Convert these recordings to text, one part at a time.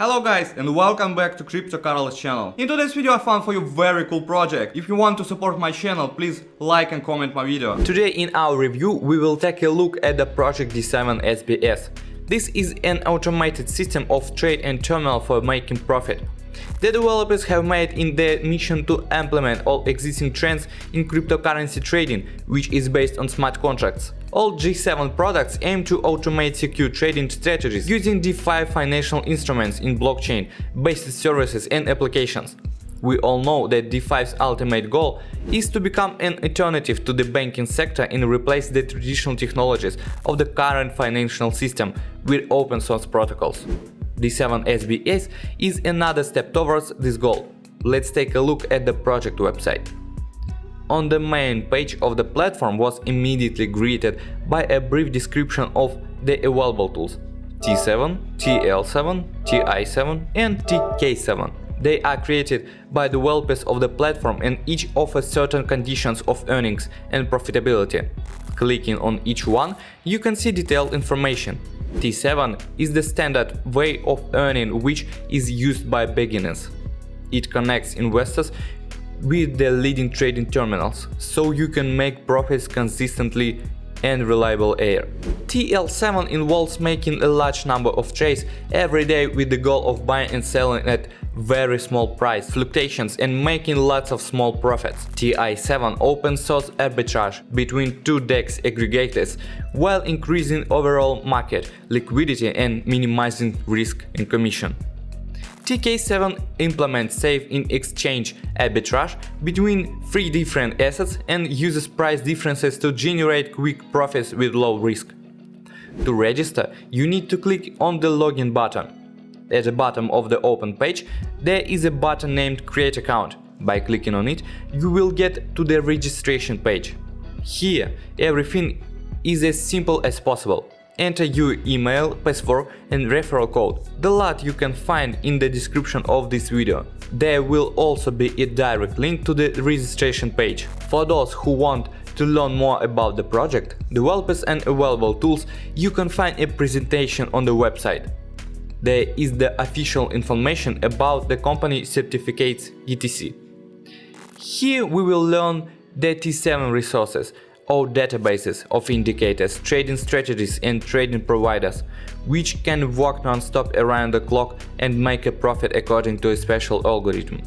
Hello guys and welcome back to CryptoCarlosads channel. In today's video I found for you a very cool project. If you want to support my channel, please like and comment my video. Today in our review we will take a look at the project T7.SBS. This is an automated system of trade and terminal for making profit. The developers have made in their mission to implement all existing trends in cryptocurrency trading, which is based on smart contracts. All G7 products aim to automate secure trading strategies using DeFi financial instruments in blockchain-based services and applications. We all know that DeFi's ultimate goal is to become an alternative to the banking sector and replace the traditional technologies of the current financial system with open source protocols. T7.SBS is another step towards this goal. Let's take a look at the project website. On the main page of the platform was immediately greeted by a brief description of the available tools T7, TL7, TI7 and TK7. They are created by the developers of the platform and each offers certain conditions of earnings and profitability. Clicking on each one, you can see detailed information. T7 is the standard way of earning which is used by beginners. It connects investors with the leading trading terminals, so you can make profits consistently and reliable air. TL7 involves making a large number of trades every day with the goal of buying and selling at very small price fluctuations and making lots of small profits. TI7 open source arbitrage between two DEX aggregators while increasing overall market liquidity and minimizing risk and commission. TK7 implements safe-in-exchange arbitrage between three different assets and uses price differences to generate quick profits with low risk. To register, you need to click on the login button. At the bottom of the open page, there is a button named Create Account. By clicking on it, you will get to the registration page. Here, everything is as simple as possible. Enter your email, password and referral code. The lot you can find in the description of this video. There will also be a direct link to the registration page. For those who want to learn more about the project, developers and available tools, you can find a presentation on the website. There is the official information about the company certificates etc. Here we will learn the T7 resources, or databases of indicators, trading strategies and trading providers, which can work non-stop around the clock and make a profit according to a special algorithm.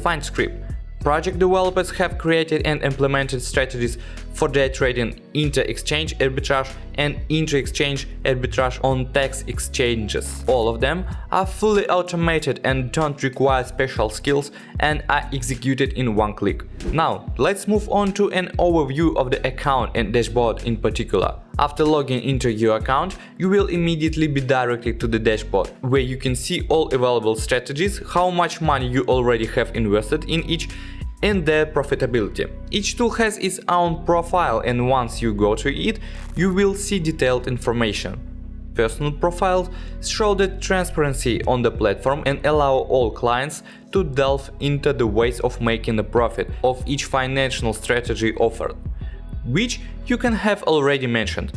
Find script. Project developers have created and implemented strategies for day trading inter-exchange arbitrage and inter-exchange arbitrage on tax exchanges. All of them are fully automated and don't require special skills and are executed in one click. Now, let's move on to an overview of the account and dashboard in particular. After logging into your account, you will immediately be directed to the dashboard, where you can see all available strategies, how much money you already have invested in each, and their profitability. Each tool has its own profile, and once you go to it, you will see detailed information. Personal profiles show the transparency on the platform and allow all clients to delve into the ways of making a profit of each financial strategy offered, which you can have already mentioned.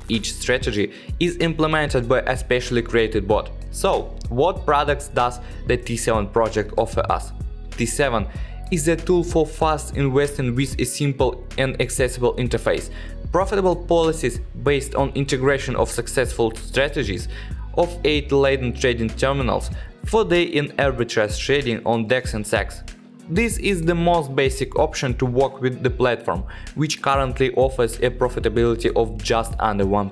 Each strategy is implemented by a specially created bot. So, what products does the T7 project offer us? T7 is a tool for fast investing with a simple and accessible interface, profitable policies based on integration of successful strategies of 8 latent trading terminals for day and arbitrage trading on DEX and SEX. This is the most basic option to work with the platform, which currently offers a profitability of just under 1%.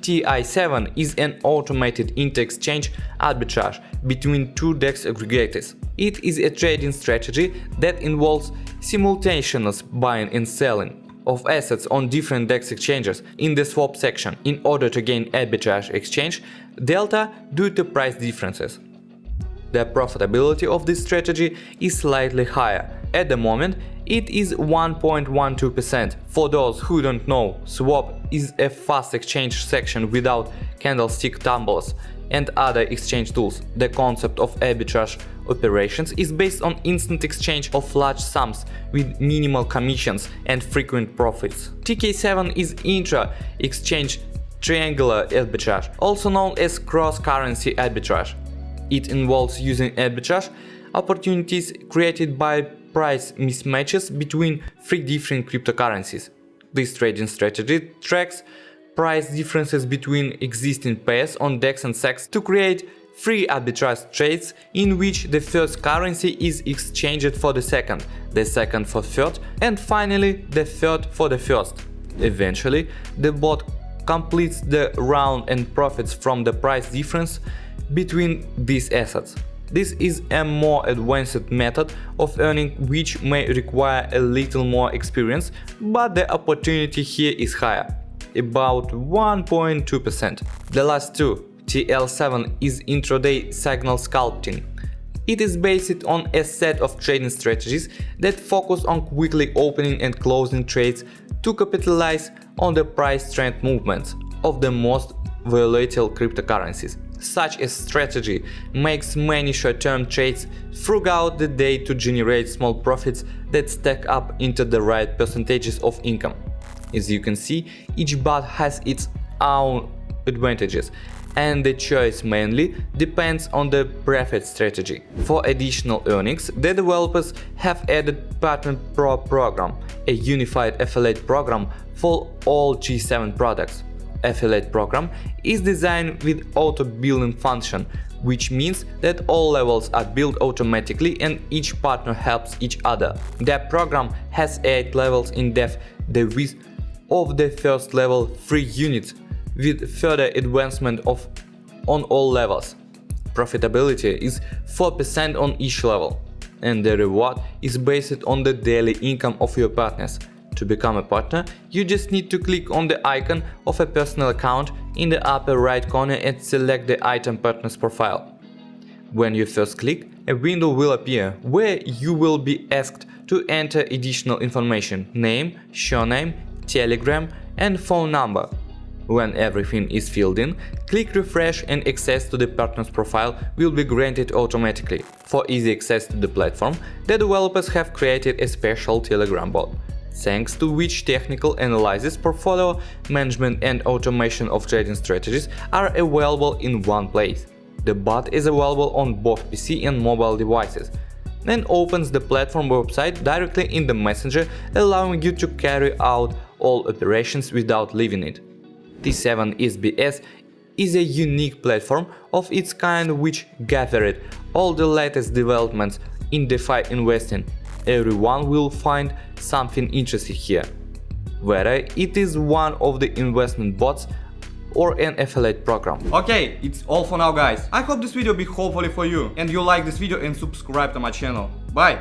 TI7 is an automated inter-exchange arbitrage between two DEX aggregators. It is a trading strategy that involves simultaneous buying and selling of assets on different DEX exchanges in the swap section in order to gain arbitrage exchange delta due to price differences. The profitability of this strategy is slightly higher. At the moment, it is 1.12%. For those who don't know, swap is a fast exchange section without candlestick tumblers and other exchange tools. The concept of arbitrage operations is based on instant exchange of large sums with minimal commissions and frequent profits. TK7 is intra-exchange triangular arbitrage, also known as cross-currency arbitrage. It involves using arbitrage opportunities created by price mismatches between three different cryptocurrencies. This trading strategy tracks price differences between existing pairs on DEX and SEX to create three arbitrage trades in which the first currency is exchanged for the second for third, and finally the third for the first. Eventually, the bot completes the round and profits from the price difference between these assets. This is a more advanced method of earning which may require a little more experience, but the opportunity here is higher, about 1.2%. The last two, TL7 is intraday signal sculpting. It is based on a set of trading strategies that focus on quickly opening and closing trades to capitalize on the price trend movements of the most volatile cryptocurrencies. Such a strategy makes many short-term trades throughout the day to generate small profits that stack up into the right percentages of income. As you can see, each bot has its own advantages, and the choice mainly depends on the preferred strategy. For additional earnings, the developers have added Partner Pro program, a unified affiliate program for all G7 products. Affiliate program is designed with auto-billing function, which means that all levels are billed automatically and each partner helps each other. The program has 8 levels in depth, the width of the first level 3 units, with further advancement on all levels. Profitability is 4% on each level, and the reward is based on the daily income of your partners. To become a partner, you just need to click on the icon of a personal account in the upper right corner and select the item partner's profile. When you first click, a window will appear where you will be asked to enter additional information: name, surname, telegram and phone number. When everything is filled in, click refresh and access to the partner's profile will be granted automatically. For easy access to the platform, the developers have created a special Telegram bot, thanks to which technical analysis, portfolio management and automation of trading strategies are available in one place. The bot is available on both PC and mobile devices and opens the platform website directly in the messenger, allowing you to carry out all operations without leaving it. T7.SBS is a unique platform of its kind which gathered all the latest developments in DeFi investing. Everyone will find something interesting here, whether it is one of the investment bots or an affiliate program. Okay, it's all for now guys. I hope this video be helpful for you and you like this video and subscribe to my channel. Bye!